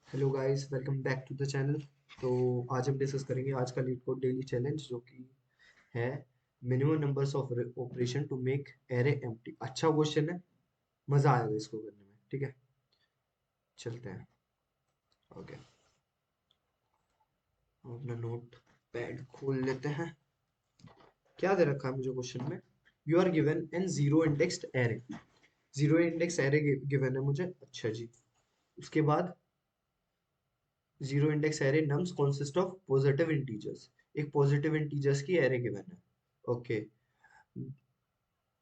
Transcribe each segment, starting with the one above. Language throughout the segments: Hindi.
Hello guys, welcome back to the channel. तो आज हम डिस्कस करेंगे आज का लीड कोड डेली चैलेंज, जो कि है minimum numbers of operation to make array empty. अच्छा क्वेश्चन है, मजा आएगा इसको करने में। ठीक है, चलते हैं। ओके, हम अपना नोट पैड खोल लेते हैं। क्या दे रखा है मुझे क्वेश्चन में? You are given an zero indexed array. Zero index array given है मुझे। अच्छा जी, उसके बाद zero index array nums consist of positive integers. एक पॉजिटिव इंटीजर्स की एरे गिवन है। Okay,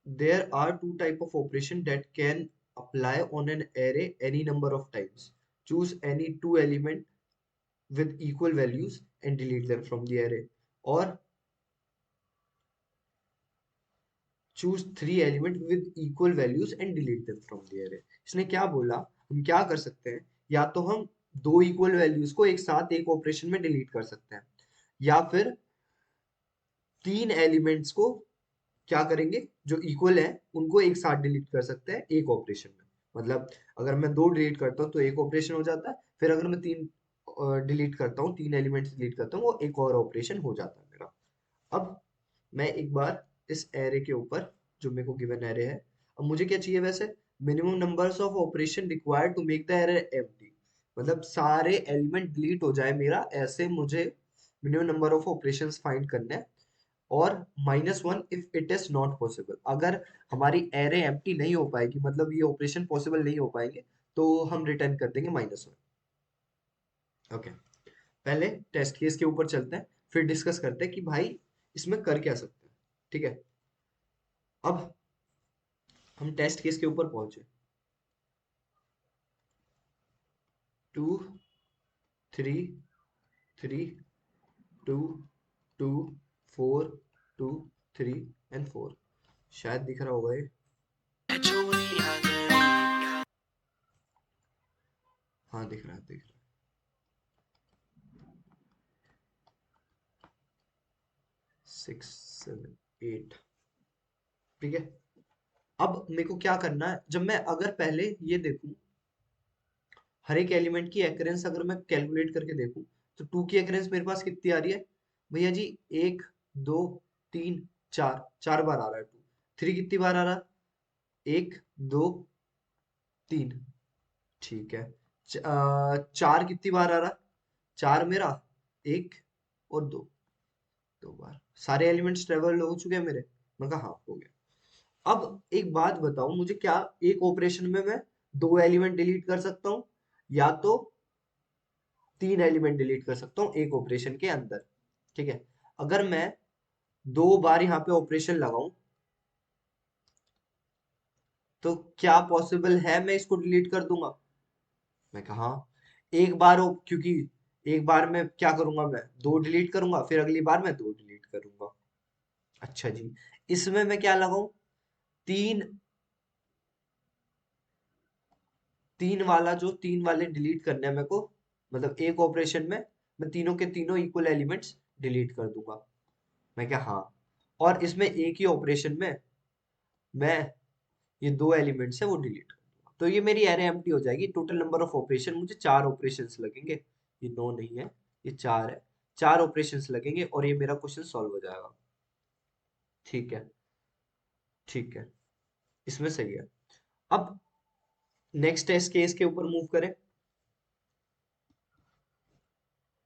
there are two type of operation that can apply on an array any number of times. Choose any two element with equal values and delete them from the array, or choose three element with equal values and delete them from the array. इसने क्या बोला? हम क्या कर सकते हैं? या तो हम दो इक्वल वैल्यूज को एक साथ एक ऑपरेशन में डिलीट कर सकते हैं, या फिर तीन एलिमेंट्स को क्या करेंगे जो इक्वल है उनको एक साथ डिलीट कर सकते हैं एक ऑपरेशन में। मतलब अगर मैं दो डिलीट करता हूँ तो एक ऑपरेशन हो जाता है, फिर अगर मैं तीन डिलीट करता हूँ, तीन एलिमेंट्स डिलीट करता हूँ, वो एक और ऑपरेशन हो जाता है मेरा। अब मैं एक बार इस एरे के ऊपर, जो मेरे को गिवन एरे है, अब मुझे क्या चाहिए वैसे? Minimum numbers of operation required to make the array empty. मतलब सारे एलिमेंट डिलीट हो जाए मेरा, ऐसे मुझे minimum number of operations find करना है। और -1 if it is not possible. अगर हमारी एरे एम्प्टी नहीं हो पाएगी, मतलब ये ऑपरेशन पॉसिबल नहीं हो पाएंगे, तो हम रिटर्न कर देंगे -1। ओके, पहले टेस्ट केस के ऊपर चलते हैं, फिर डिस्कस करते हैं कि भाई इसमें कर क्या सकते हैं। ठीक है, अब हम टेस्ट केस के ऊपर पहुंचे। 2 3 3 2 2 4 2 3 एंड 4। शायद दिख रहा होगा ये। हाँ, दिख रहा है, दिख रहा है। 6 7 8। ठीक है, अब मेरे को क्या करना है? जब मैं अगर पहले ये देखूं, हर एक एलिमेंट की एक्रेंस अगर मैं कैलकुलेट करके देखूं, तो टू की एक्रेंस मेरे पास कितनी आ रही है भैया जी? एक, दो, तीन, चार, चार बार आ रहा है टू। थ्री कितनी बार आ रहा है? एक, दो, तीन। ठीक है। चार कितनी बार आ रहा है? चार मेरा, एक और दो, दो बार। सारे एलिमेंट्स ट्रेवल हो चुके हैं मेरे? मैं कहा हाँ, हो गया। अब एक बात बताओ मुझे, क्या एक ऑपरेशन में मैं दो एलिमेंट डिलीट कर सकता हूँ, या तो तीन एलिमेंट डिलीट कर सकता हूँ एक ऑपरेशन के अंदर? ठीक है, अगर मैं दो बार यहाँ पे ऑपरेशन लगाऊं, तो क्या पॉसिबल है मैं इसको डिलीट कर दूंगा? मैं कहा हाँ। एक बार क्योंकि एक बार में क्या करूंगा, मैं दो डिलीट करूंगा, फिर अगली बार मैं दो डिलीट करूंगा। अच्छा जी, इसमें मैं क्या लगाऊं? तीन, तीन वाला, जो तीन वाले डिलीट करने हैं मेरे को, मतलब एक ऑपरेशन में मैं तीनों के तीनों इक्वल एलिमेंट्स डिलीट कर दूंगा। मैं क्या हाँ, और इसमें एक ही ऑपरेशन में मैं ये दो एलिमेंट्स है वो डिलीट कर दूंगा, तो ये मेरी एरे एम्प्टी हो जाएगी। टोटल नंबर ऑफ ऑपरेशन, मुझे चार ऑपरेशंस लगेंगे। ये नौ नहीं है, ये चार है। चार ऑपरेशंस लगेंगे और ये मेरा क्वेश्चन सॉल्व हो जाएगा। ठीक है, ठीक है, इसमें सही है। अब नेक्स्ट टेस्ट केस के ऊपर मूव करें।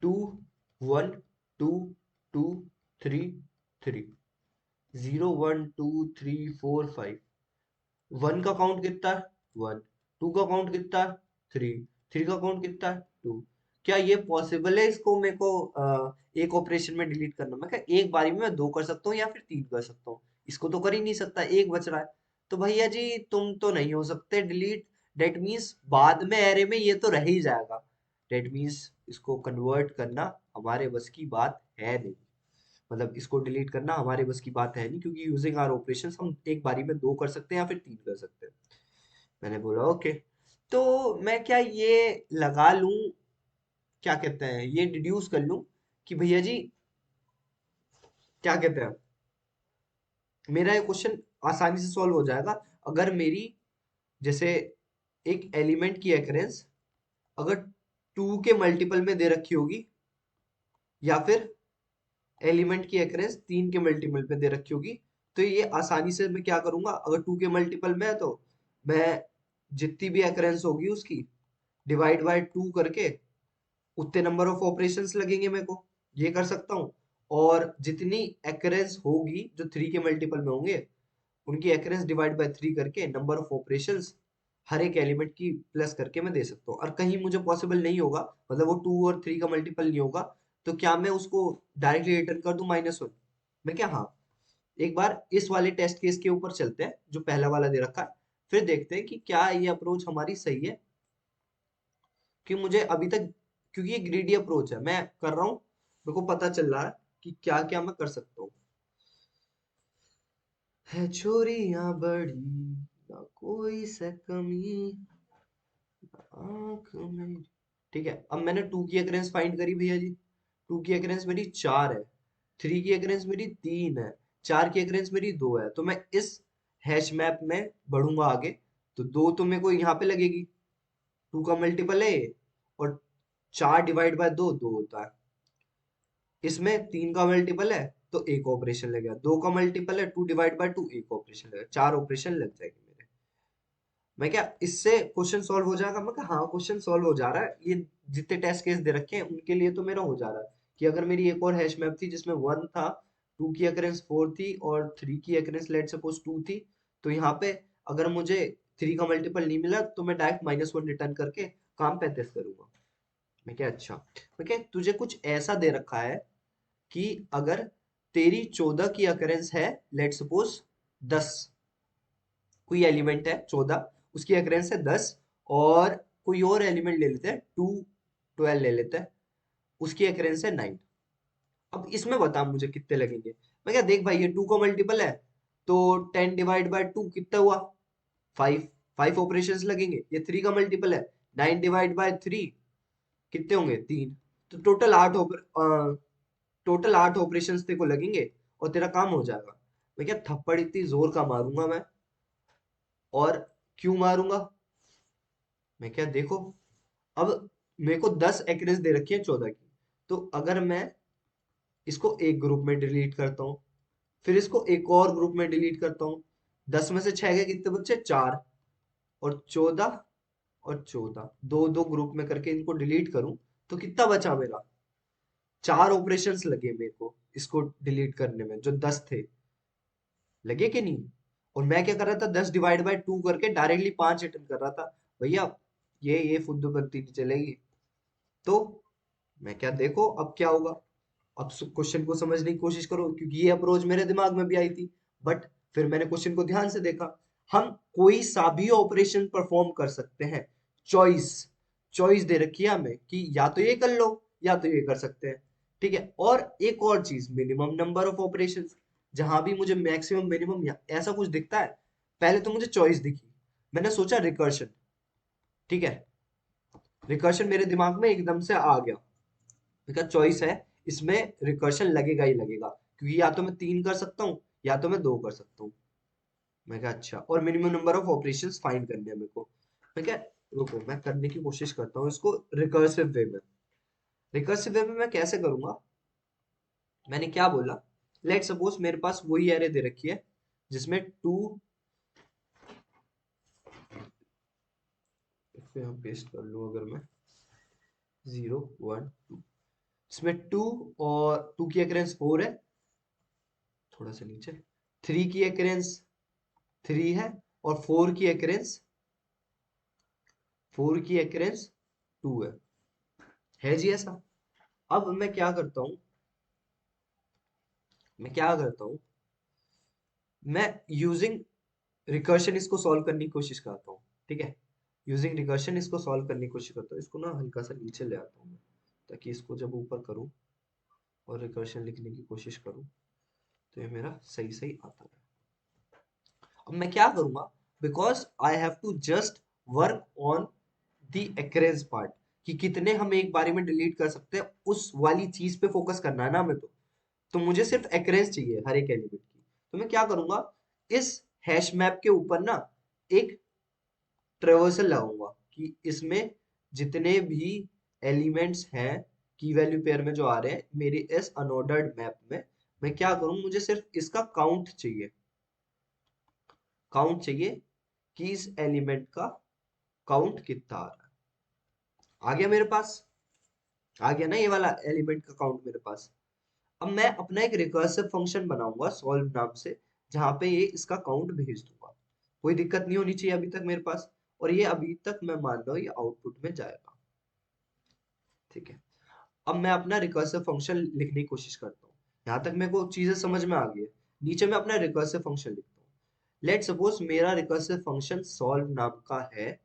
2 1 2 2 3 3। 0 1 2 3 4 5। वन का काउंट कितना है? वन। टू का काउंट कितना है? थ्री। थ्री का काउंट कितना है? टू। क्या ये पॉसिबल है इसको मेरे को एक ऑपरेशन में डिलीट करना? मैं क्या एक बारी में मैं दो कर सकता हूँ या फिर तीन कर सकता हूँ? इसको तो कर ही नहीं सकता, एक बच रहा है। तो भैया जी तुम तो नहीं हो सकते डिलीट। डेट मीन्स बाद में एरे में ये तो रह ही जाएगा। डेट मीन्स इसको कन्वर्ट करना हमारे बस की बात है नहीं। मतलब इसको डिलीट करना हमारे बस की बात है नहीं, क्योंकि यूजिंग आर ऑपरेशंस हम एक बारी में दो कर सकते हैं या फिर तीन कर सकते हैं। मैंने बोला ओके। तो मैं क्या ये लगा लूं, क्या कहते हैं, ये डिड्यूस कर लूं कि भैया जी, क्या कहते हैं, मेरा ये क्वेश्चन आसानी से सॉल्व हो जाएगा अगर मेरी, जैसे एक एलिमेंट की एक्रेंस अगर 2 के मल्टीपल में दे रखी होगी, या फिर एलिमेंट की एक्रेंस 3 के मल्टीपल में दे रखी होगी। तो ये आसानी से मैं क्या करूंगा, अगर 2 के मल्टीपल में है तो मैं जितनी भी एक्रेंस होगी उसकी डिवाइड बाय 2 करके उतने नंबर ऑफ ऑपरेशंस लगेंगे मेरे को, ये कर सकता हूँ। और जितनी एक्रेंस होगी जो 3 के मल्टीपल में होंगे, उनकी एक्रेंस डिवाइड बाय 3 करके नंबर ऑफ ऑपरेशंस हर एक एलिमेंट की प्लस करके मैं दे सकता हूँ। और कहीं मुझे पॉसिबल नहीं होगा, मतलब वो 2 और 3 का मल्टीपल नहीं होगा, तो क्या मैं उसको डायरेक्टली रिटर्न कर दूं -1? मैं क्या, हाँ, एक बार इस वाले टेस्ट केस के ऊपर चलते हैं जो पहला वाला दे रखा है, फिर देखते हैं कि क्या ये अप्रोच हमारी सही है। कि मुझे अभी तक, क्योंकि ये ग्रीडी अप्रोच है मैं कर रहा हूँ, मेरे को पता चल रहा है कि क्या क्या मैं कर सकता हूँ। है चोरियां बड़ी, ना कोई से कमी, आँख में। ठीक है, अब मैंने 2 की अकरेंस फाइंड करी भैया जी। 2 की अकरेंस मेरी 4 है, 3 की अकरेंस मेरी 3 है, 4 की अकरेंस मेरी 2 है। तो मैं इस हैश मैप में बढ़ूंगा आगे, तो 2 तो मेरे को यहाँ पे लगेगी, 2 का मल्टीपल है ये, और 4 डिवाइड बाय 2 2 होता है। इसमें 3 का मल्टीपल है तो एक ऑपरेशन लगेगा, 2 का मल्टीपल है 2 डिवाइड बाय 2 एक ऑपरेशन लगेगा, 4 ऑपरेशन लग जाएंगे मेरे। मैं क्या, इससे क्वेश्चन सॉल्व हो जाएगा? मैं क्या, हाँ, क्वेश्चन सॉल्व हो जा रहा है। ये जितने टेस्ट केस दे रखे हैं उनके लिए तो मेरा हो जा रहा है। कि अगर मेरी एक और हैश मैप थी जिसमें 1 था, 2 की अकरेंस 4 थी और 3 की अकरेंस लेट सपोज 2 थी, तो यहाँ पे अगर मुझे 3 का मल्टीपल नहीं मिला तो मैं डायरेक्ट -1 रिटर्न करके काम 35 करूंगा। मैं क्या, अच्छा, मैं क्या, तुझे कुछ ऐसा दे रखा है कि अगर तेरी 14 की अकरेंस है, लेट सपोज 10, कोई एलिमेंट है 14, उसकी अकरेंस है 10, और कोई और एलिमेंट ले लेते हैं 2, 12 ले लेते हैं, उसकी अकरेंस है 9। अब इसमें बता मुझे कितने लगेंगे। मैं क्या, देख भाई, ये 2 का मल्टीपल है, तो 10 डिवाइड बाय 2 कितना हुआ, 5। 5 ऑपरेशंस लगेंगे। ये 3 का मल्टीपल है, 9 डिवाइड बाय 3 कितने होंगे, 3। तो टोटल 8 ऑपरेशंस तेरे को लगेंगे और तेरा काम हो जाएगा। मैं क्या, थप्पड़ इतनी जोर का मारूंगा मैं, और क्यों मारूंगा, मैं क्या, देखो, अब मेरे को 10 एक्रेंस दे रखी है 14 की, तो अगर मैं इसको एक ग्रुप में डिलीट करता हूँ, फिर इसको एक और ग्रुप में डिलीट करता हूँ, 10 में से 6 के कितने बच्चे, 4, और 14 और 14 दो दो ग्रुप में करके इनको डिलीट करूं, तो कितना बचा मेरा, 4 ऑपरेशंस लगे मेरे को इसको डिलीट करने में, जो 10 थे, लगे कि नहीं। और मैं क्या कर रहा था, 10 डिवाइड बाय 2 करके डायरेक्टली 5 रिटर्न कर रहा था। भैया, ये फुद्दू बनती नहीं चलेगी। तो मैं क्या, देखो अब क्या होगा। अब क्वेश्चन को समझने की कोशिश करो, क्योंकि ये अप्रोच मेरे दिमाग में भी आई थी, बट फिर मैंने क्वेश्चन को ध्यान से देखा। हम कोई सा भी ऑपरेशन परफॉर्म कर सकते हैं, चॉइस चॉइस दे रखी है हमें कि या तो ये कर लो या तो ये कर सकते हैं। ठीक है, और एक और चीज, मिनिमम नंबर ऑफ ऑपरेशन। जहां भी मुझे मैक्सिमम मिनिमम या ऐसा कुछ दिखता है, पहले तो मुझे चॉइस दिखी, मैंने सोचा रिकर्शन। ठीक है, रिकर्शन मेरे दिमाग में एकदम से आ गया, का चॉइस है, इसमें रिकर्शन लगेगा ही लगेगा, क्योंकि या तो मैं 3 कर सकता हूँ या तो मैं 2 कर सकता हूँ। मैं कहा, अच्छा, और minimum number of operations find करने हैं मेरे को। मैं क्या, रुको, मैं करने की कोशिश करता हूँ इसको रिकर्सिव वे में। रिकर्सिव वे में मैं कैसे करूंगा, मैंने क्या बोला, लेट सपोज मेरे पास वही एरे दे रखी है जिसमें 2, इसको यहाँ पेस्ट कर लूँ अगर मैं, 0 1 2, इसमें 2, और 2 की अकरेंस 4 है, थोड़ा सा नीचे, 3 की अकरेंस 3 है, और 4 की एक्रेंस 2 है जी ऐसा। अब मैं क्या करता हूँ, मैं यूजिंग रिकर्शन इसको सॉल्व करने की कोशिश करता हूँ। ठीक है, यूजिंग रिकर्शन इसको सॉल्व करने की कोशिश करता हूँ। इसको ना हल्का सा नीचे ले आता हूँ मैं, ताकि इसको जब ऊपर करूँ और रिकर्शन लिखने की कोशिश करूँ तो ये मेरा सही सही आता है। अब मैं क्या करूंगा, because I have to just work on the occurrence part, कि कितने हम एक बारे में डिलीट कर सकते हैं, उस वाली चीज पे फोकस करना है ना हमें। तो मुझे सिर्फ एक्रेंस चाहिए हर एक एलिमेंट की। तो मैं क्या करूंगा, इस हैश मैप के ऊपर ना एक ट्रेवर्सल लगाऊंगा, कि इसमें जितने भी एलिमेंट्स हैं की वैल्यू पेयर में जो आ रहे हैं मेरे इस अनऑर्डर्ड मैप में, मैं क्या करूं, मुझे सिर्फ इसका काउंट चाहिए, काउंट चाहिए कि इस एलिमेंट का काउंट कितना आ रहा है। आ गया मेरे पास, आ गया ना ये वाला एलिमेंट का काउंट मेरे पास। अब मैं अपना एक रिकर्सिव फंक्शन बनाऊंगा सॉल्व नाम से, जहां पे ये इसका काउंट भेज दूंगा। कोई दिक्कत नहीं होनी चाहिए अभी तक मेरे पास, और ये अभी तक मैं मान रहा हूँ ये आउटपुट में जाएगा। ठीक है, अब मैं अपना रिकर्सिव फंक्शन लिखने की कोशिश करता हूँ। यहाँ तक मेरे को चीजें समझ में आ गई है। नीचे मैं अपना रिकर्सिव फंक्शन लिखता हूँ। लेट सपोज मेरा रिकर्सिव फंक्शन सॉल्व नाम का है,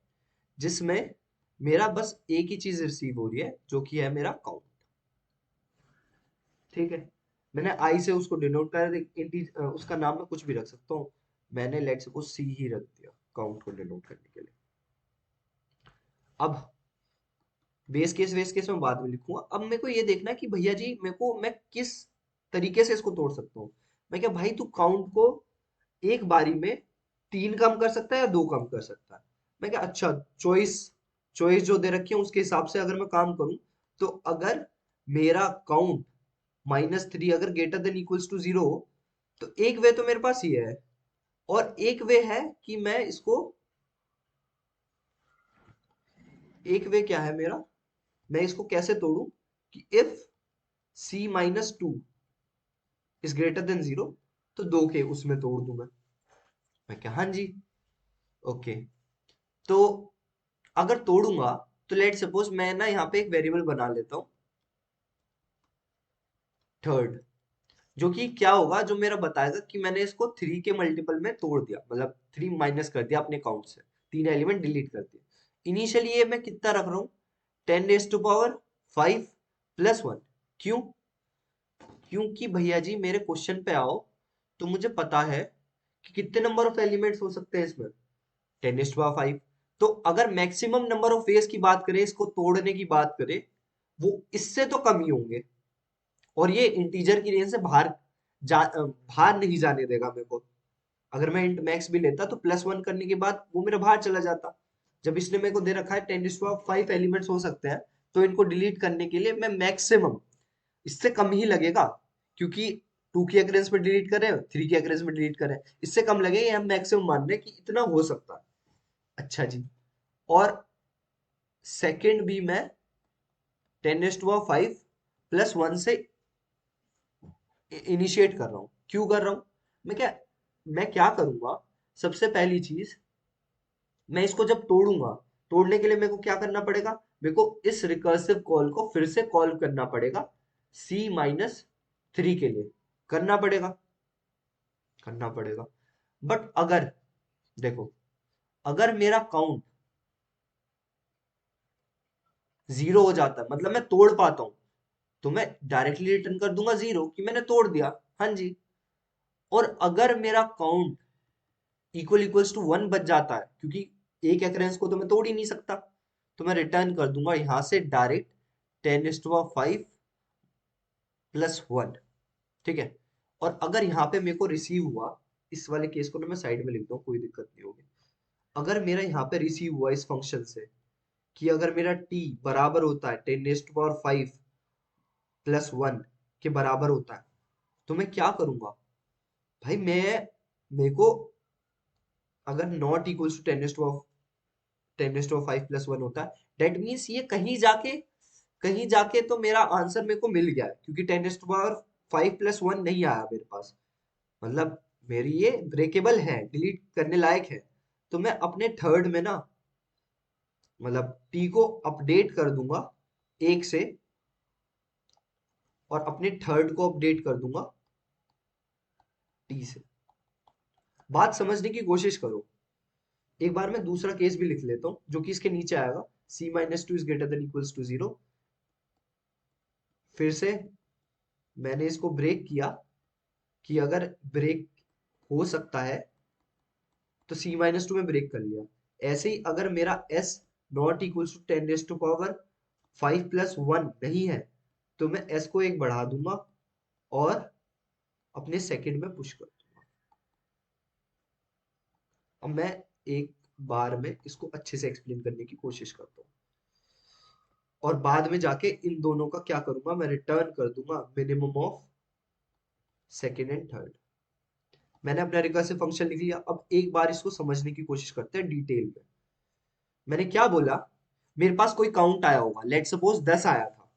जिसमें मेरा बस एक ही चीज रिसीव हो रही है जो कि है मेरा काउंट। ठीक है, मैंने आई से उसको डिनोट कर उसका नाम मैं कुछ भी रख सकता हूँ। मैंने लेट सपोज सी ही रख दिया काउंट को डिनोट करने के लिए। अब बेस केस मैं बाद में लिखूंगा। अब मेरे को ये देखना है कि भैया जी मेरे को मैं किस तरीके से इसको तोड़ सकता हूँ। मैं क्या भाई, तू काउंट को एक बारी में 3 कम कर सकता है या 2 कम कर सकता है। मैं क्या, अच्छा, चॉइस चॉइस जो दे रखी है उसके हिसाब से अगर मैं काम करूं, तो अगर मेरा काउंट -3 अगर ग्रेटर देन इक्वल्स टू 0 हो, तो एक वे तो मेरे पास ये है, और एक वे है कि मैं इसको, एक वे क्या है मेरा, मैं इसको कैसे तोड़ूं कि if C-2 is greater then 0, तो 2 के उसमें तोड़ दूं मैं क्या, हाँ जी, ओके। तो अगर तोड़ूंगा तो लेट सपोज मैं ना यहाँ पे एक वेरिएबल बना लेता हूँ थर्ड, जो कि क्या होगा, जो मेरा बताएगा कि मैंने इसको 3 के मल्टीपल में तोड़ दिया, मतलब 3 माइनस कर दिया अपने काउंट से, 3 एलिमेंट डिलीट कर दिए। इनिशियली ये मैं कितना रख रहा हूँ, 10⁵ प्लस 1। क्यों? क्योंकि भैया जी मेरे क्वेश्चन पे आओ तो मुझे पता है कि कितने नंबर ऑफ एलिमेंट्स हो सकते हैं इसमें, 10⁵। तो अगर मैक्सिमम नंबर ऑफ वेज की बात करें, इसको तोड़ने की बात करें, वो इससे तो कम ही होंगे, और ये इंटीजर की रेंज से बाहर नहीं जाने देगा मेरे को। अगर मैं इंट मैक्स भी लेता तो +1 करने के बाद वो मेरा बाहर चला जाता। जब इसने मेरे को दे रखा है 10⁵ एलिमेंट्स हो सकते हैं, तो इनको डिलीट करने के लिए मैं मैक्सिमम, इससे कम ही लगेगा, क्योंकि 2 की अक्रेंस में डिलीट करें, 3 की अक्रेंस में डिलीट करें, इससे कम लगे, हम मैक्सिमम मान रहे हैं कि इतना हो सकता है। अच्छा जी, और सेकंड भी मैं 10⁵ प्लस 1 से इनिशिएट कर रहा हूँ। क्यों कर रहा हूँ, मैं क्या करूंगा, सबसे पहली चीज, मैं इसको जब तोड़ूंगा, तोड़ने के लिए मेरे को क्या करना पड़ेगा, मेरे को इस रिकर्सिव कॉल को फिर से कॉल करना पड़ेगा C-3 के लिए, करना पड़ेगा, करना पड़ेगा। बट अगर, देखो, अगर मेरा काउंट 0 हो जाता है, मतलब मैं तोड़ पाता हूं, तो मैं डायरेक्टली रिटर्न कर दूंगा 0 कि मैंने तोड़ दिया, हाँ जी। और अगर मेरा काउंट इक्वल्स टू 1 बच जाता है, क्योंकि एक एक्रेंस को तो मैं तोड़ ही नहीं सकता, तो मैं रिटर्न कर दूंगा यहां से डायरेक्ट 10⁵ प्लस 1। ठीक है, और अगर यहाँ पे मेरे को रिसीव हुआ, इस वाले केस को ना मैं साइड में लिख दूं, कोई दिक्कत नहीं होगी। अगर मेरा यहाँ पे रिसीव हुआ इस फंक्शन से कि अगर मेरा t बराबर होता है 10⁵ प्लस 1 के बराबर होता है, तो मैं क्या करूंगा भाई, मेरे को अगर नॉट इक्वल्स टू 10⁵ प्लस 1 होता है, डेट मीन्स ये कहीं जाके तो मेरा आंसर मेरे को मिल गया है, क्योंकि 10⁵ प्लस 1 नहीं आया मेरे पास, मतलब मेरी ये ब्रेकेबल है, डिलीट करने लायक है। तो मैं अपने थर्ड में ना, मतलब टी को अपडेट कर दूंगा 1 से, और अपने थर्ड को अपडेट कर दूंगा टी से। बात समझने की कोशिश करो। एक बार मैं दूसरा केस भी लिख लेता हूँ, जो कि इसके नीचे आएगा, C-2 is greater than equals to 0। फिर से मैंने इसको ब्रेक किया कि अगर ब्रेक हो सकता है तो C-2 में ब्रेक कर लिया। ऐसे ही अगर मेरा S not equals to 10⁵ plus 1 नहीं है, तो मैं S को 1 बढ़ा दूंगा और अपने सेकंड में पुश कर दूंगा। अब मैं एक बार में इसको अच्छे से एक्सप्लेन करने की कोशिश करता हूँ। और बाद में जाके इन दोनों का क्या करूंगा, मैं रिटर्न कर दूंगा minimum of second and third. मैंने अपना रिकर्सिव फंक्शन लिख लिया। अब एक बार इसको समझने की कोशिश करते हैं डिटेल में। मैंने क्या बोला, मेरे पास कोई काउंट आया होगा, लेट सपोज 10 आया था,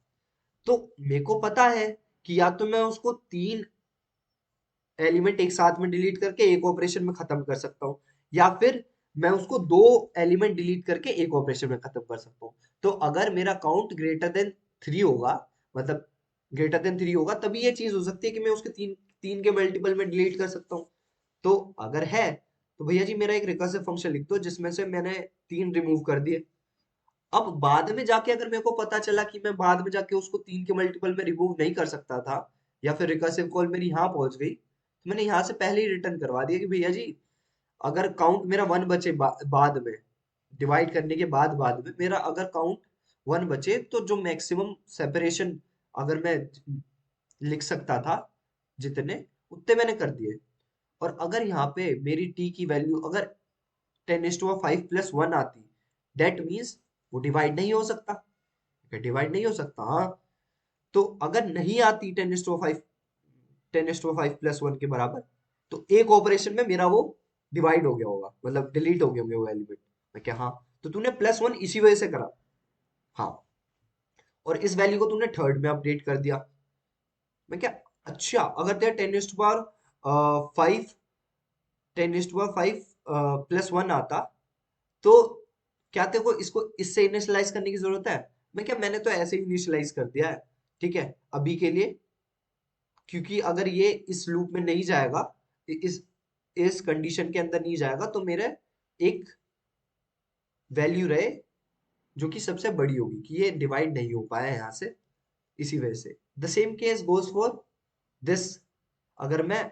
तो मेरे को पता है कि या तो मैं उसको 3 एलिमेंट एक साथ में डिलीट करके एक ऑपरेशन में खत्म कर सकता हूँ, या फिर मैं उसको 2 एलिमेंट डिलीट करके एक ऑपरेशन में खत्म कर सकता हूँ। तो अगर मेरा काउंट ग्रेटर देन 3 होगा, मतलब ग्रेटर देन 3 होगा, तभी ये चीज हो सकती है कि मैं उसके तीन तीन के मल्टीपल में डिलीट कर सकता हूँ। तो अगर है तो भैया जी मेरा एक रिकर्सिव फंक्शन लिख दो जिसमें से मैंने 3 रिमूव कर दिए। अब बाद में जाके अगर मेरे को पता चला कि मैं बाद में जाके उसको 3 के मल्टीपल में रिमूव नहीं कर सकता था, या फिर रिकर्सिव कॉल मेरी यहाँ पहुंच गई, तो मैंने यहाँ से पहले ही रिटर्न करवा दिया कि भैया जी अगर काउंट मेरा 1 बचे बाद में, डिवाइड करने के बाद में मेरा अगर काउंट 1 बचे, तो जो मैक्सिमम सेपरेशन अगर मैं लिख सकता था जितने, उतने मैंने कर दिए। और अगर यहाँ पे मेरी टी की वैल्यू अगर 10⁵ आती, दैट मीन्स वो डिवाइड नहीं हो सकता। डिवाइड नहीं हो सकता, हाँ। तो अगर नहीं आती 10⁵ के बराबर, तो एक ऑपरेशन में मेरा वो डिवाइड हो गया होगा, मतलब डिलीट हो गए होंगे वो एलिमेंट। मैं क्या, हाँ। तो तूने +1 इसी वजह से करा, हाँ। और इस वैल्यू को तूने थर्ड में अपडेट कर दिया। मैं क्या, अच्छा, अगर तेरा 10⁵5 10⁵ +1 आता, तो क्या तेरे को इसको इससे इनिशियलाइज करने की जरूरत है? मैं क्या, मैंने तो ऐसे ही इनिशियलाइज कर दिया है, ठीक है, अभी के लिए। क्योंकि अगर ये इस लूप में नहीं जाएगा, इस इस कंडीशन के अंदर नहीं जाएगा, तो मेरे एक वैल्यू रहे जो कि सबसे बड़ी होगी, कि ये डिवाइड नहीं हो पाया यहाँ से, इसी वजह से। The same case goes for this. अगर मैं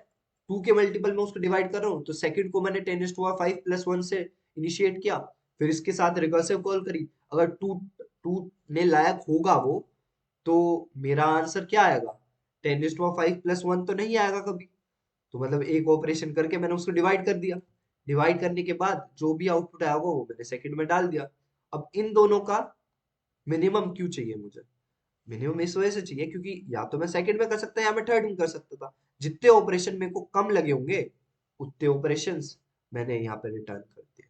2 के मल्टीपल में उसको डिवाइड कर रहा हूँ, तो सेकंड को मैंने 10⁵ +1 से इनिशिएट किया, फिर इसके साथ रिकर्सिव कॉल करी। अगर टूटने लायक होगा वो, तो मेरा आंसर क्या आएगा? 10⁵ +1 तो नहीं आएगा कभी। तो मतलब एक ऑपरेशन करके मैंने उसको डिवाइड कर दिया। डिवाइड करने के बाद जो भी आउटपुट आया होगा वो मैंने सेकंड में डाल दिया। अब इन दोनों का मिनिमम क्यों चाहिए मुझे? मिनिमम इस वजह से चाहिए क्योंकि या तो मैं सेकंड में कर सकता या मैं थर्ड में कर सकता था। जितने ऑपरेशन मेरे को कम लगे होंगे, उतने ऑपरेशंस मैंने यहाँ पे रिटर्न कर दिए,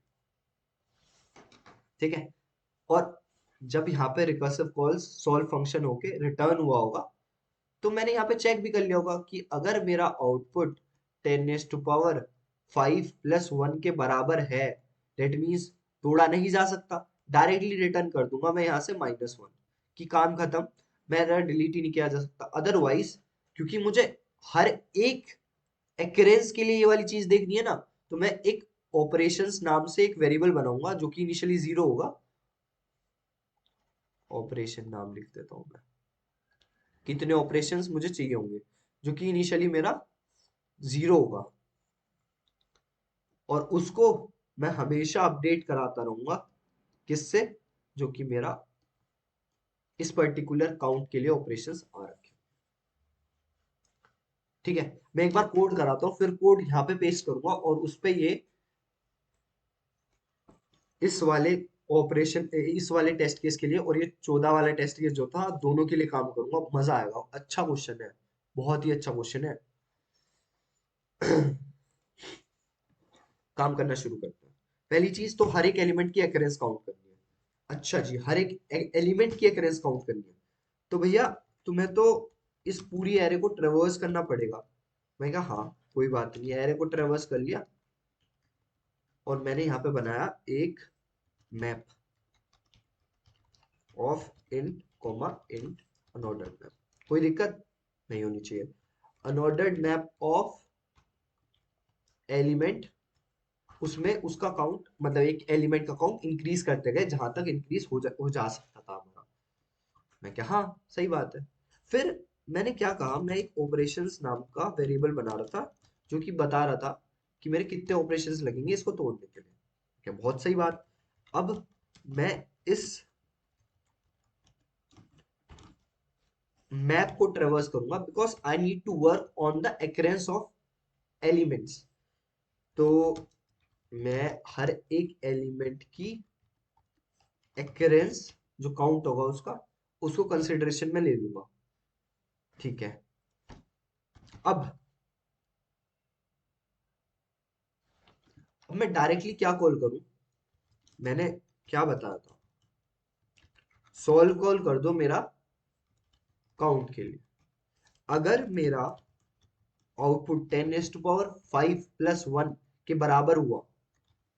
ठीक है। और जब यहाँ पे रिकर्सिव कॉल्स सॉल्व फंक्शन होके रिटर्न हुआ होगा, तो मैंने यहाँ पे चेक भी कर लिया होगा कि अगर मेरा आउटपुट 10⁵ के बराबर है, डेट मीन्स तोड़ा नहीं जा सकता, डायरेक्टली रिटर्न कर दूंगा मैं यहाँ से -1, कि काम खत्म। मेरा डिलीट ही नहीं किया जा सकता अदरवाइज, क्योंकि मुझे हर एक एक्रेंस के लिए ये वाली चीज देखनी है ना। तो मैं एक ऑपरेशंस नाम से एक वेरिएबल बनाऊंगा जो कि इनिशियली 0 होगा। ऑपरेशन नाम लिख देता हूं मैं, कितने ऑपरेशंस मुझे चाहिए होंगे जो कि इनिशियली मेरा 0 होगा, और उसको मैं हमेशा अपडेट कराता रहूंगा, किससे? जो कि मेरा इस पर्टिकुलर काउंट के लिए ऑपरेशंस आ रखे, ठीक है। मैं एक बार कोड कराता हूँ, फिर कोड यहाँ पे पेस्ट करूंगा, और उस पे ये इस वाले ऑपरेशन, इस वाले टेस्ट केस के लिए और ये 14 वाला टेस्ट केस जो था, दोनों के लिए काम करूंगा। मजा आएगा, अच्छा क्वेश्चन है, बहुत ही अच्छा क्वेश्चन है। काम करना शुरू करते हैं। पहली चीज तो हर एक एलिमेंट की एक्रेंस काउंट करनी है। अच्छा जी, हर एक एलिमेंट की एक्रेंस काउंट करनी है। तो भैया तुम्हें तो इस पूरी एरे को ट्रेवर्स करना पड़ेगा। मैं कहा हाँ, कोई बात नहीं, एरे को ट्रेवर्स कर लिया, और मैंने यहाँ पे बनाया एक map of int comma int, unordered map. कोई दिक्कत नहीं होनी चाहिए। अनऑर्डर्ड मैप ऑफ एलिमेंट, उसमें उसका काउंट, मतलब एक एलिमेंट का काउंट इंक्रीज करते गए जहां तक इंक्रीज हो जा सकता था हमारा। मैं क्या, हाँ सही बात है। फिर मैंने क्या कहा, मैं एक ऑपरेशंस नाम का वेरिएबल बना रहा था जो कि बता रहा था कि मेरे कितने ऑपरेशंस लगेंगे इसको तोड़ने के लिए। क्या, बहुत सही बात। अब मैं इस मैप को ट्रेवर्स करूंगा because I need to work on the occurrence of elements. तो मैं हर एक एलिमेंट की एक्रेंस जो काउंट होगा उसका, उसको कंसिडरेशन में ले लूंगा। ठीक है, अब मैं डायरेक्टली क्या कॉल करूं, मैंने क्या बताया था, सॉल्व कॉल कर दो मेरा काउंट के लिए। अगर मेरा आउटपुट 10⁻5 प्लस 1 के बराबर हुआ,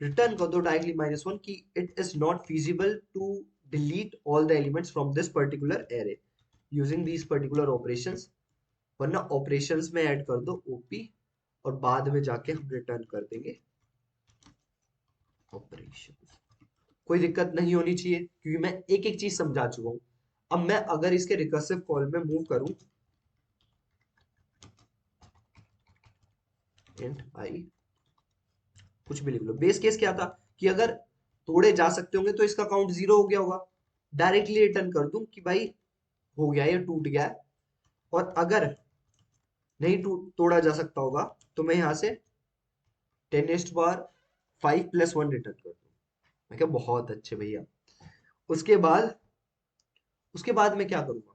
रिटर्न कर दो डायरेक्टली -1 कि it is not feasible to delete all the elements from this particular array using these particular operations, वरना ऑपरेशंस में ऐड कर दो ओपी और बाद में जाके हम रिटर्न कर देंगे ऑपरेशंस। कोई दिक्कत नहीं होनी चाहिए क्योंकि मैं एक एक चीज समझा चुका हूं। अब मैं अगर इसके रिकर्सिव कॉल में मूव करूं, इंट आई कुछ भी लिख लो, बेस केस क्या था कि अगर तोड़े जा सकते होंगे तो इसका काउंट 0 हो गया होगा, डायरेक्टली रिटर्न कर दूं कि भाई हो गया, ये टूट गया है। और अगर नहीं तोड़ा जा सकता होगा तो मैं यहाँ से 10⁻5 प्लस 1 रिटर्न कर दूं। मैं क्या, बहुत अच्छे भैया। उसके बाद उसके बाद मैं क्या करूंगा,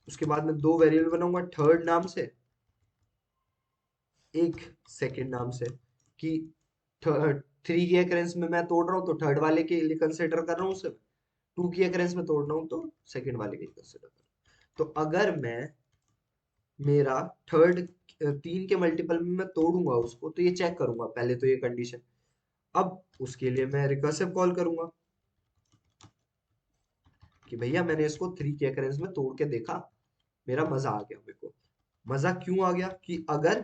उसके बाद मैं दो वेरिएबल बनाऊंगा, थर्ड नाम से, एक सेकंड नाम से, कि 3 की अकरेंस में मैं तोड़ रहा हूँ तो थर्ड वाले के लिए कंसिडर कर रहा हूँ उसे, 2 की अकरेंस में तोड़ रहा हूँ तो सेकंड वाले के लिए कंसिडर कर रहा हूँ। तो अगर मैं मेरा थर्ड 3 के मल्टीपल में मैं तोड़ूंगा उसको तो ये चेक करूंगा पहले तो ये कंडीशन। अब उसके लिए मैं रिकर्सिव कॉल करूंगा कि भैया मैंने इसको 3 के अकरेंस में तोड़ के देखा, मेरा मजा आ गया। मेरे को मजा क्यों आ गया कि अगर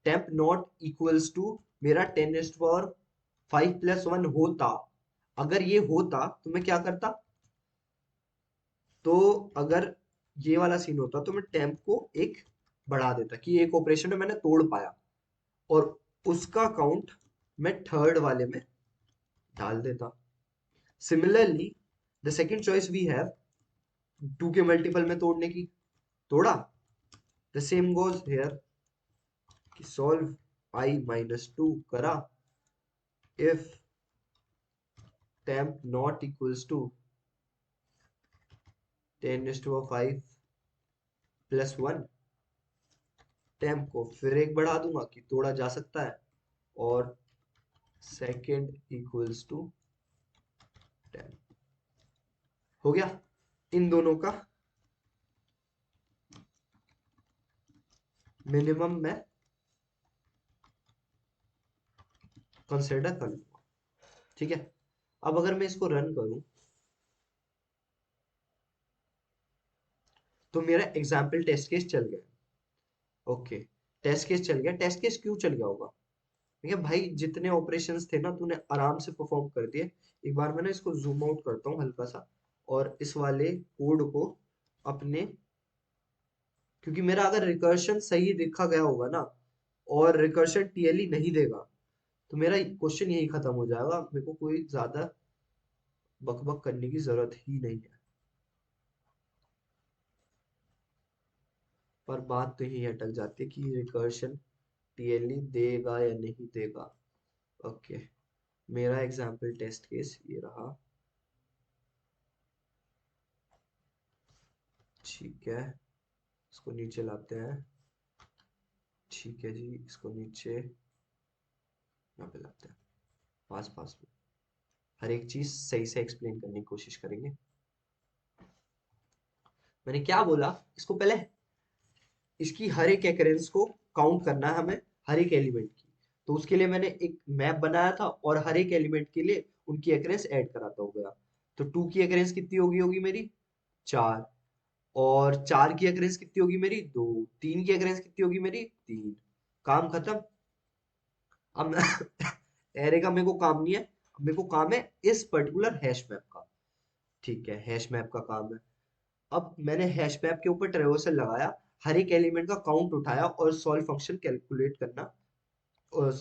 टेम्प नॉट इक्वल्स टू मेरा 10⁻5 प्लस 1 होता, अगर ये होता तो मैं क्या करता, तो अगर ये वाला सीन होता तो मैं टेम्प को एक बढ़ा देता कि एक ऑपरेशन में मैंने तोड़ पाया, और उसका काउंट मैं थर्ड वाले में डाल देता। Similarly the second choice we have 2 के मल्टीपल में तोड़ने की, तोड़ा, द सेम गोज हेयर कि सॉल्व i-2 करा, if temp not equals to 10⁻5 plus 1, temp को फिर एक बढ़ा दूंगा कि तोड़ा जा सकता है, और सेकेंड इक्वल्स टू temp। हो गया इन दोनों का मिनिमम मैं कंसिडर कर लूंगा। ठीक है, अब अगर मैं इसको रन करूं तो मेरा एग्जाम्पल टेस्ट केस चल गया। ओके, टेस्ट केस चल गया। टेस्ट केस क्यों चल गया होगा, ठीक है भाई, जितने ऑपरेशंस थे ना तूने आराम से परफॉर्म कर दिए। एक बार मैं ना इसको जूम आउट करता हूँ हल्का सा, और इस वाले कोड को अपने, क्योंकि मेरा अगर रिकर्शन सही देखा गया होगा ना, और रिकर्शन टीएलई नहीं देगा, तो मेरा क्वेश्चन यही खत्म हो जाएगा, मेरे को कोई ज्यादा बकबक करने की जरूरत ही नहीं है। पर बात तो यही अटक जाती है कि रिकर्शन टीएलई देगा या नहीं देगा। ओके, मेरा एग्जाम्पल टेस्ट केस ये रहा। ठीक है, इसको नीचे लाते हैं। ठीक है जी, इसको नीचे यहाँ पे लाते हैं, पास पास में। हर एक चीज सही से एक्सप्लेन करने की कोशिश करेंगे। मैंने क्या बोला, इसको पहले इसकी हर एक एक्रेंस को काउंट करना है हमें, हर एक एलिमेंट की। तो उसके लिए मैंने एक मैप बनाया था और हर एक एलिमेंट के लिए उनकी एक्रेंस ऐड कराता हो गया। तो 2 की एक्रेंस कितनी होगी होगी मेरी 4, और 4 की एक्रेंस कितनी होगी मेरी 2, 3 की एक्रेंस कितनी होगी मेरी 3। काम खत्म। अब एरे का मेरे को काम नहीं है, मेरे को काम है इस पर्टिकुलर हैश मैप का। ठीक है, हैश मैप का काम है। अब मैंने हैश मैप के ऊपर ट्रेवर्सल लगाया, हर एक एलिमेंट का काउंट उठाया और सॉल्व फंक्शन कैलकुलेट करना, और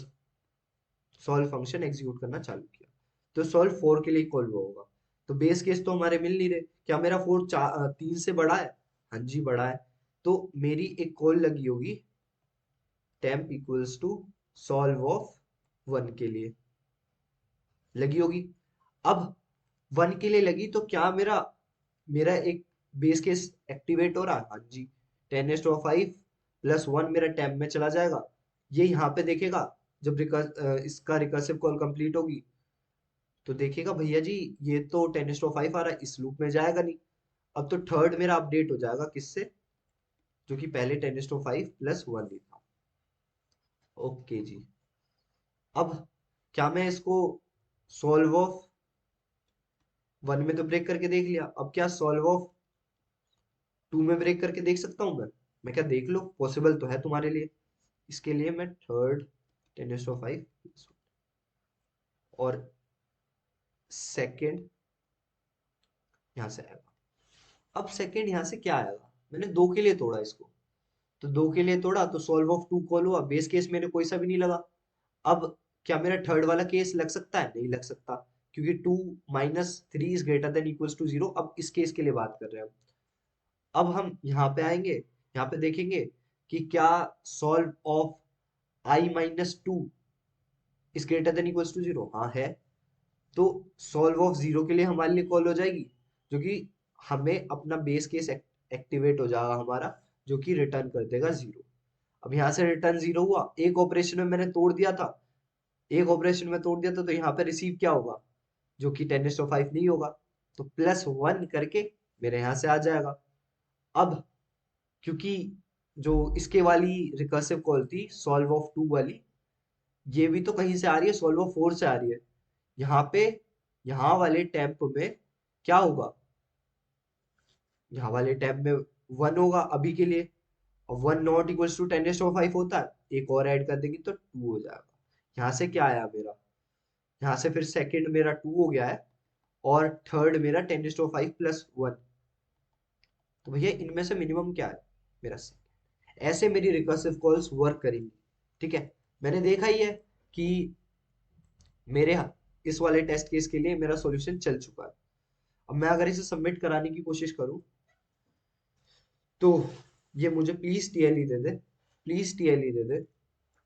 सॉल्व फंक्शन एग्जीक्यूट करना चालू किया। तो सॉल्व 4 के लिए कॉल होगा। तो बेस केस तो हमारे मिल नहीं रहे, क्या मेरा 4 3 से बड़ा है, हाँ जी बड़ा है। तो मेरी एक कॉल लगी होगी temp equals to solve of 1 के लिए लगी होगी। अब 1 के लिए लगी तो क्या मेरा मेरा एक बेस केस एक्टिवेट हो रहा है, हाँ जी। 10⁻5 प्लस 1 मेरा टेम्प में चला जाएगा, ये यहाँ पे देखेगा। जब इसका रिकर्सिव कॉल कंप्लीट होगी तो देखेगा भैया जी ये तो 10⁻5 आ रहा है, इस लूप में जाएगा नहीं। अब तो थर्ड मेरा अपडेट हो जाएगा किससे, जो कि पहले 10⁻5 प्लस 1 ही था। ओके जी। अब क्या मैं इसको सॉल्व ऑफ 1 में तो ब्रेक करके देख लिया, अब क्या सॉल्व ऑफ 2 में ब्रेक करके देख सकता हूँ मैं क्या, देख लो, पॉसिबल तो है तुम्हारे लिए। इसके लिए मैं थर्ड 10⁻5 और सेकेंड यहाँ से आएगा। अब सेकेंड यहाँ से क्या आएगा, मैंने 2 के लिए तोड़ा इसको, तो 2 के लिए तोड़ा तो सॉल्व ऑफ 2 कॉल हुआ, बेस केस मेरे कोई सा भी नहीं लगा। अब क्या मेरा थर्ड वाला केस लग सकता है, नहीं लग सकता, क्योंकि 2 minus 3 is greater than equals to 0। अब इस केस के लिए बात कर रहे हैं हम। अब हम यहाँ पे आएंगे, यहाँ पे देखेंगे कि क्या solve of i-2 is greater than equals to 0, हाँ है। तो सॉल्व ऑफ 0 के लिए हमारे लिए कॉल हो जाएगी, जो कि हमें अपना बेस केस एक्टिवेट हो जाएगा हमारा, जो कि रिटर्न कर देगा 0। अब यहाँ से रिटर्न 0 हुआ, एक ऑपरेशन में मैंने तोड़ दिया था, एक ऑपरेशन में तोड़ दिया था, तो यहाँ पे रिसीव क्या होगा, जो कि 10⁻5 नहीं होगा, तो +1 करके मेरे यहाँ से आ जाएगा। अब क्योंकि जो इसके वाली रिकर्सिव कॉल थी सॉल्व ऑफ 2 वाली, ये भी तो कहीं से आ रही है, सॉल्व ऑफ 4 से आ रही है। यहाँ पे यहाँ वाले टैब में क्या होगा, यहाँ वाले टैब में 1 होगा अभी के लिए, और 1 नॉट इक्वल्स टू 10⁻5 होता है, एक और ऐड कर देंगे तो 2 हो जाएगा। यहाँ से क्या आया मेरा, यहाँ से फिर सेकंड मेरा 2 हो गया है, और थर्ड मेरा 10⁻5 प्लस 1। तो भैया इनमें से मिनिमम क्या है, मेरा second। ऐसे मेरी रिकर्सिव कॉल्स वर्क करेंगी, ठीक है। मैंने देखा ही है कि मेरे इस वाले टेस्ट केस के लिए मेरा सॉल्यूशन चल चुका है। अब मैं अगर इसे सबमिट कराने की कोशिश करूं तो ये मुझे please TLE they they, please TLE they they,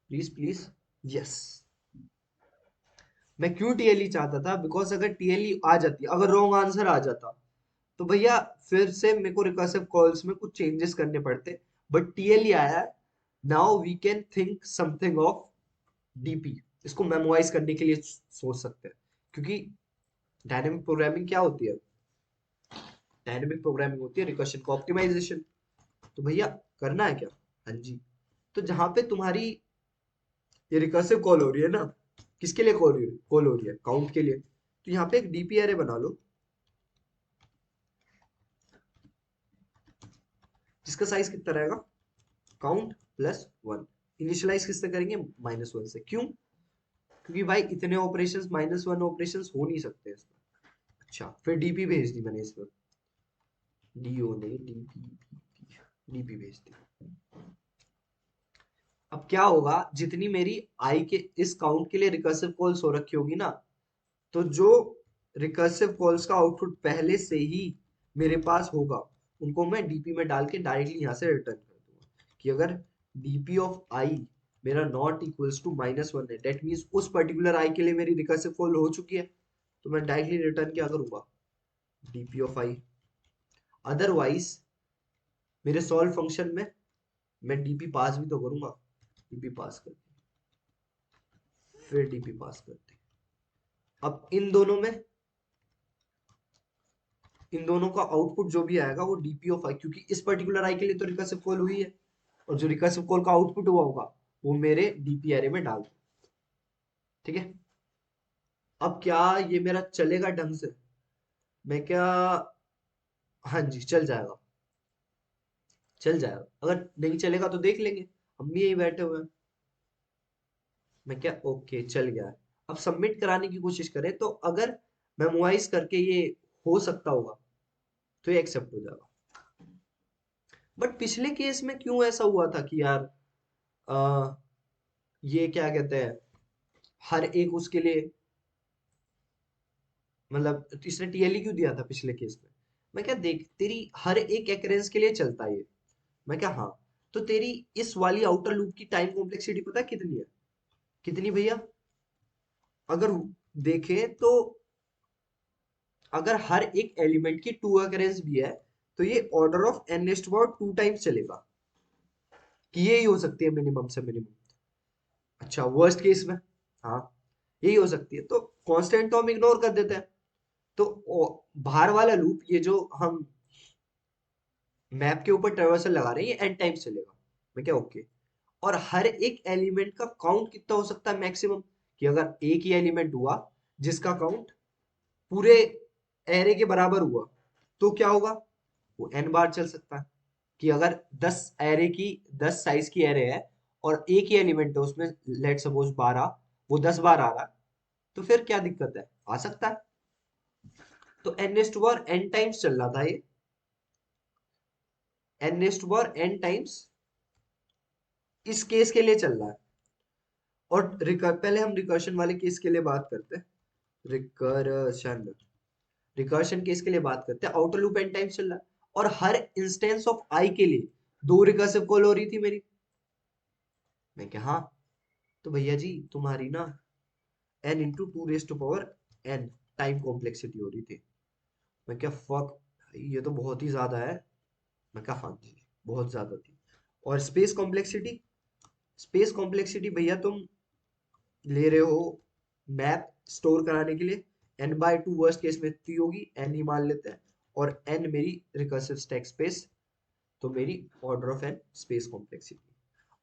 please please. Yes, मैं क्यों टीएलई चाहता था, बिकॉज अगर टीएलई आ जाती, अगर रॉन्ग आंसर आ जाता, तो भैया फिर से मेरे को रिकर्सिव कॉल्स में कुछ चेंजेस करने पड़ते। बट टीएलई आया है, now we can think something of DP, इसको मेमोराइज करने के लिए सोच सकते हैं। क्योंकि डायनेमिक प्रोग्रामिंग क्या होती है, डायनेमिक प्रोग्रामिंग होती है रिकर्शन को ऑप्टिमाइजेशन। तो भैया करना है क्या, हाँ जी। तो जहां पे तुम्हारी ये रिकर्सिव कॉल हो रही है ना, किसके लिए कॉल हो रही है, काउंट के लिए, तो यहाँ पे एक डीपी एरे बना लो, जिसका साइज कितना रहेगा, काउंट +1। इनिशियलाइज किससे करेंगे, -1 से। क्यों, क्योंकि भाई इतने ऑपरेशंस -1 ऑपरेशंस हो नहीं सकते इसमें। अच्छा, फिर डीपी भेज दी मैंने इसमें, डीओ ने डीपी, डीपी भेज दी। अब क्या होगा, जितनी मेरी आई के इस काउंट के लिए रिकर्सिव कॉल्स हो रखी होगी ना, तो जो रिकर्सिव कॉल्स का आउटपुट पहले से ही मेरे पास होगा, उनको मैं डीपी में डाल के डायरेक्टली यहाँ से रिटर्न कर दूंगा। कि अगर डीपी ऑफ आई मेरा नॉट इक्वल्स टू -1 है, डेट मीन्स उस पर्टिकुलर आई के लिए मेरी रिकर्सिव कॉल हो चुकी है, तो मैं डायरेक्टली रिटर्न क्या करूंगा, डीपी ऑफ आई। अदरवाइज मेरे सॉल्व फंक्शन में मैं डीपी पास भी तो करूंगा, डीपी पास कर, फिर डीपी पास करते। अब इन दोनों का आउटपुट जो भी आएगा वो डीपी ऑफ आई, क्योंकि इस पर्टिकुलर आई के लिए तो रिकर्सिव कॉल हुई है, और जो रिकर्सिव कॉल का आउटपुट हुआ होगा वो मेरे डीपी एरे में डाल दो, ठीक है। अब क्या ये मेरा चलेगा ढंग से, मैं क्या, हाँ जी चल जाएगा, चल जाएगा। अगर नहीं चलेगा तो देख लेंगे, हम भी यही बैठे हुए हैं। मैं क्या, ओके चल गया है। अब सबमिट कराने की कोशिश करें, तो अगर मेमोराइज करके ये हो सकता होगा तो ये एक्सेप्ट हो जाएगा। बट पिछले केस में क्यों ऐसा हुआ था कि यार आ, ये क्या कहते हैं, हर एक उसके लिए, मतलब इसने टीएलई क्यों दिया था पिछले केस में। मैं क्या, देख तेरी हर एक एक्रेंस के लिए चलता है ये। मैं क्या, हाँ। तो तेरी इस वाली आउटर लूप की टाइम कॉम्प्लेक्सिटी पता है कितनी है, कितनी भैया, अगर देखें तो अगर हर एक एलिमेंट की 2 अकरेंस भी है, तो ये order of n next power 2 times चलेगा कि ये ही हो सकती है मिनिमम से मिनिमम। अच्छा वर्स्ट केस में, हाँ यही हो सकती है, तो कांस्टेंट तो हम इग्नोर कर देते हैं। तो बाहर वाला लूप ये जो हम मैप के ऊपर ट्रेवर्सल लगा रहे हैं ये n टाइम्स चलेगा। मैं क्या ओके। और हर एक एलिमेंट का काउंट कितना हो सकता है मैक्सिमम, कि अगर एक ही एलिमेंट हुआ जिसका काउंट पूरे एरे के बराबर हुआ तो क्या होगा, वो n बार चल सकता है। कि अगर 10 साइज की एरे है और एक ही एलिमेंट है उसमें, लेट सपोज 12, वो 10 बार आ रहा है, तो फिर क्या दिक्कत है, आ सकता है। तो n next power n times चल रहा था ये, n next power n times इस केस के लिए चल रहा है। और पहले हम रिकर्शन वाले केस के लिए बात करते हैं। रिकर्शन रिकर्शन केस के लिए बात करते हैं। आउटर लूप n टाइम्स चल रहा है और हर इंस्टेंस ऑफ i के लिए दो रिकर्सिव कॉल हो रही थी मेरी। मैं क्या हाँ, तो भैया जी तुम्हारी ना n into two raise to power n time complexity हो रही थी। मैं क्या फक, ये तो बहुत ही ज्यादा है। मैं क्या हाँ जी बहुत ज्यादा थी। और स्पेस कॉम्प्लेक्सिटी भैया तुम ले रहे हो मैप स्टोर कराने के लिए, n/2 वर्स्ट केस में इतनी होगी, n ही मान लेते हैं, और n मेरी रिकर्सिव स्टैक स्पेस, तो मेरी order of n space complexity.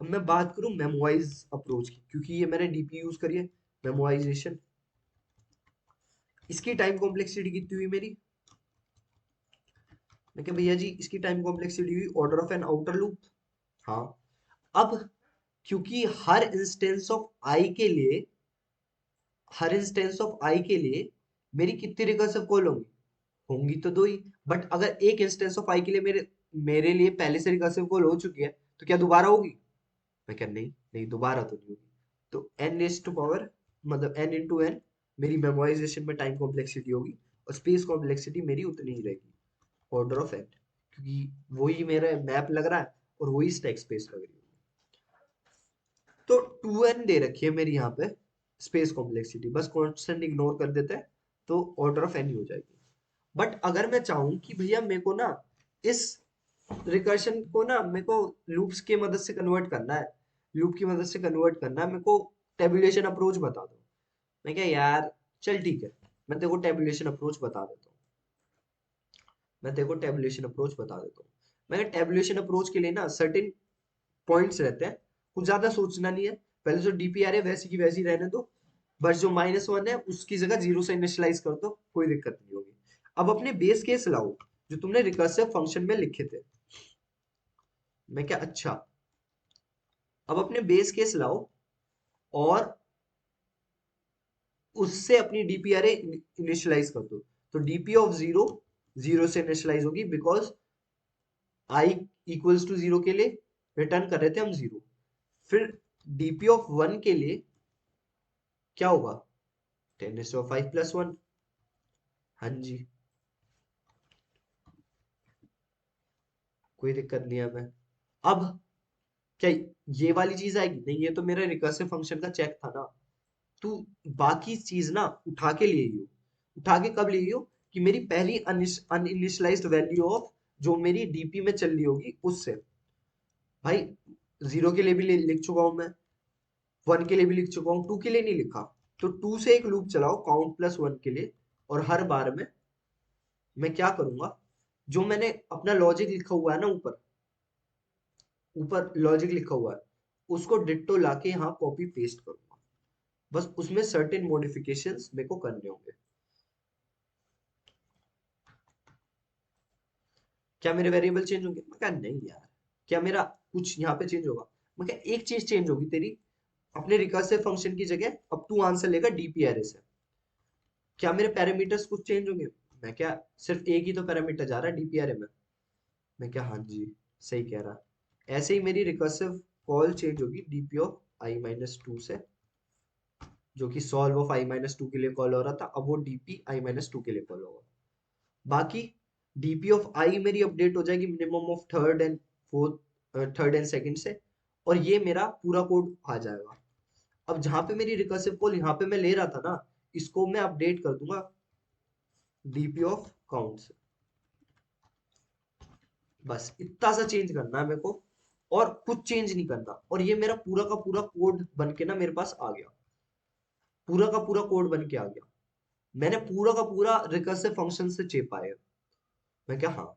अब मैं बात करूं मेमोवाइज अप्रोच की, क्योंकि ये मैंने डीपी यूज करी है, मेमोराइजेशन। इसकी टाइम कॉम्प्लेक्सिटी कितनी हुई मेरी, मैं क्या भैया जी इसकी टाइम कॉम्प्लेक्सिटी हुई order of n outer loop. हाँ, अब क्योंकि हर इंस्टेंस ऑफ आई के लिए मेरी कितनी रिकर्सिव कॉल होंगी, होंगी तो दो ही। बट अगर एक इंस्टेंस ऑफ आई के लिए मेरे मेरे लिए पहले से रिकर्सिव कॉल हो चुकी है, तो क्या दोबारा होगी, मैं क्या नहीं नहीं दोबारा तो नहीं होगी। तो एन इज टू पावर, मतलब एन इंटू एन मेरी मेमोराइजेशन में टाइम कॉम्प्लेक्सिटी होगी, और स्पेस कॉम्प्लेक्सिटी मेरी उतनी ही रहेगी, ऑर्डर ऑफ एन, क्योंकि वही मेरा मैप लग रहा है और वही स्टैक स्पेस लग रही है। तो 2n दे रखी है मेरी यहाँ पे स्पेस कॉम्प्लेक्सिटी, बस कांस्टेंट इग्नोर कर देते हैं तो ऑर्डर ऑफ एन ही हो जाएगी। बट अगर मैं चाहूँ कि भैया मेरे को ना इस रिकर्शन को ना मेरे को लूप्स की मदद से कन्वर्ट करना है, लूप की मदद से कन्वर्ट करना है, मेरे को टेबुलेशन अप्रोच बता दो। मैं क्या यार चल ठीक है, मैं तेरे को टेबुलेशन अप्रोच बता देता हूँ। मैं तेरे को टेबुलेशन अप्रोच बता देता हूँ। मैं टेबुलेशन अप्रोच के लिए ना सर्टेन पॉइंट्स रहते हैं, कुछ ज्यादा सोचना नहीं है। पहले जो डीपीआर है वैसी की वैसी रहने दो, बस जो -1 है उसकी जगह 0 से इनिशियलाइज कर दो, कोई दिक्कत नहीं होगी। अब अपने बेस केस लाओ जो तुमने रिकर्सिव फंक्शन में लिखे थे। मैं क्या अच्छा, अब अपने बेस केस लाओ और उससे अपनी डीपीआर इनिशियलाइज कर दो। तो डीपी ऑफ 0 0 से इनिशियलाइज होगी, बिकॉज आई इक्वल्स टू 0 के लिए रिटर्न कर रहे थे हम 0। फिर डीपी ऑफ 1 के लिए क्या होगा, 10⁵ + 1। हाँ जी, कोई दिक्कत नहीं है। मैं अब क्या ये वाली चीज आएगी, नहीं ये तो मेरा रिकर्सिव फंक्शन का चेक था ना। तू बाकी चीज ना उठा के लिए हो, उठा के कब लिए हो, कि मेरी पहली अनइनिशियलाइज्ड वैल्यू ऑफ जो मेरी डीपी में चल रही होगी उससे। भाई 0 के लिए भी लिख चुका हूं मैं, 1 के लिए भी लिख चुका हूँ, 2 के लिए नहीं लिखा। तो 2 से एक लूप चलाओ काउंट +1 के लिए, और हर बार में मैं क्या करूंगा, जो मैंने अपना लॉजिक लिखा हुआ है ना, ऊपर ऊपर लॉजिक लिखा हुआ है, उसको डिट्टो लाके यहाँ कॉपी पेस्ट करूंगा। बस उसमें सर्टेन मॉडिफिकेशंस मेरे को करने होंगे। क्या मेरे वेरिएबल चेंज होंगे, मैं कहा नहीं यार। क्या मेरा कुछ यहाँ पे चेंज होगा, मैं कहा एक चीज चेंज होगी तेरी, अपने रिकर्सिव फंक्शन की जगह अब तू आंसर लेगा डीपी एरे से। क्या मेरे पैरामीटर्स कुछ चेंज होंगे, मैं क्या सिर्फ एक ही तो पैरामीटर जा रहा है डीपी एरे में। मैं क्या हाँ जी सही कह रहा। ऐसे ही मेरी रिकर्सिव कॉल चेंज होगी डीपी ऑफ i-2 से, जो कि सॉल्व ऑफ i-2 के लिए कॉल हो रहा था, अब वो डीपी i-2 के लिए कॉल होगा। बाकी डीपी ऑफ आई मेरी अपडेट हो जाएगी minimum of third and second से, और ये मेरा पूरा कोड आ जाएगा। अब जहां पे मेरी रिकर्सिव कॉल यहाँ पे मैं ले रहा था ना, इसको मैं अपडेट कर दूंगा डीपी ऑफ काउंट से। बस इतना सा चेंज करना है मेरे को, और कुछ चेंज नहीं करना, और ये मेरा पूरा का पूरा कोड बन के ना मेरे पास आ गया, पूरा का पूरा कोड बन के आ गया। मैंने पूरा का पूरा रिकर्सिव फंक्शन से चेपा है। मैं क्या, हाँ,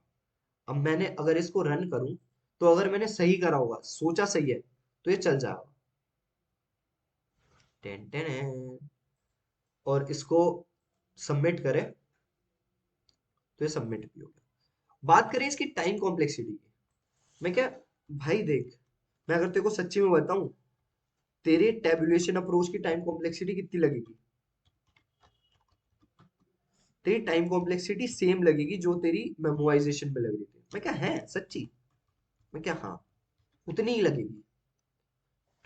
अब मैंने अगर इसको रन करूं, तो अगर मैंने सही करा होगा, सोचा सही है, तो ये चल जाएगा। टेन टेन, और इसको सबमिट करें, तो ये सबमिट भी हो गया। बात करें इसकी टाइम कॉम्प्लेक्सिटी की, मैं क्या, भाई देख, मैं अगर तेरे को सच्ची में बताऊं, तेरे टेबुलेशन अप्रोच की टाइम कॉम्प्लेक्सिटी कितनी लगेगी? तेरी टाइम कॉम्प्लेक्सिटी सेम लगेगी जो तेरी मेमोराइजेशन में लग रही थी। मैं क्या, है सच्ची? मैं क्या, हाँ, उतनी ही लगेगी।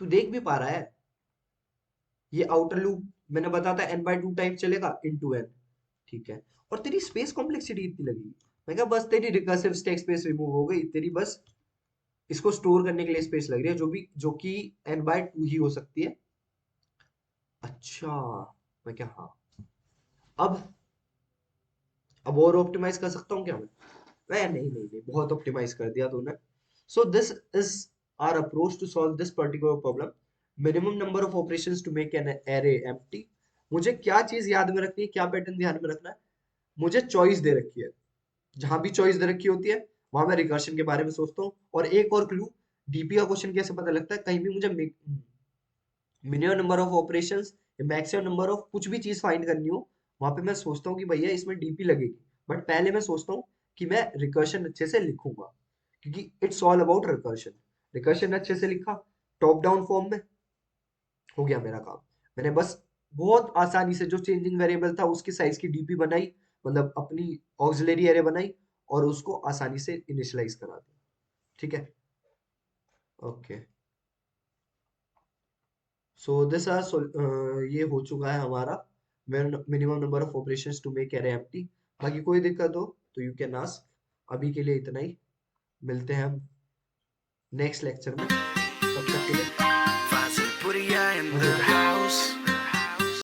तू देख भी पा रहा है, ये आउटर लूप मैंने बताया था n/2 टाइम चलेगा इनटू n, ठीक है। और तेरी स्पेस कॉम्प्लेक्सिटी कितनी लगेगी? मैं क्या, बस तेरी रिकर्सिव स्टैक स्पेस रिमूव हो गई, तेरी बस इसको स्टोर करने के लिए स्पेस लग रही है, जो कि n/2 ही हो सकती है। अच्छा, मैं क्या, हाँ, अब अब और ऑप्टिमाइज कर सकता हूँ क्या मैं नहीं नहीं नहीं, बहुत ऑप्टिमाइज कर दिया तूने। So this is our approach to solve this particular problem, minimum number of operations to make an array empty. मुझे क्या चीज याद में रखनी है, क्या पैटर्न ध्यान में रखना है? मुझे चॉइस दे रखी है, जहां भी चॉइस दे रखी होती है, वहां मैं रिकर्शन के बारे में सोचता हूँ। और एक और क्लू, डीपी का क्वेश्चन कैसे पता लगता है? कहीं भी मुझे minimum number of operations, maximum number of कुछ भी चीज फाइंड करनी हो, वहां पे मैं सोचता हूँ कि भैया इसमें डीपी लगेगी, बट पहले मैं सोचता हूँ कि मैं रिकर्शन अच्छे से लिखूंगा, क्योंकि it's all about recursion. Recursion अच्छे से लिखा, टॉप डाउन फॉर्म में, हो गया मेरा काम। मैंने बस बहुत आसानी से जो चेंजिंग वेरिएबल था उसकी साइज की डीपी बनाई, मतलब अपनी ऑक्सिलरी एरे बनाई, और उसको आसानी से इनिशियलाइज करा दिया। ठीक है, ओके। सो दिस ये हो चुका है हमारा minimum number of operations to make array empty. बाकी कोई दिक्कत हो तो यू कैन आस्क। अभी के लिए इतना ही, मिलते हैं हम नेक्स्ट लेक्चर में, तब तक के लिए।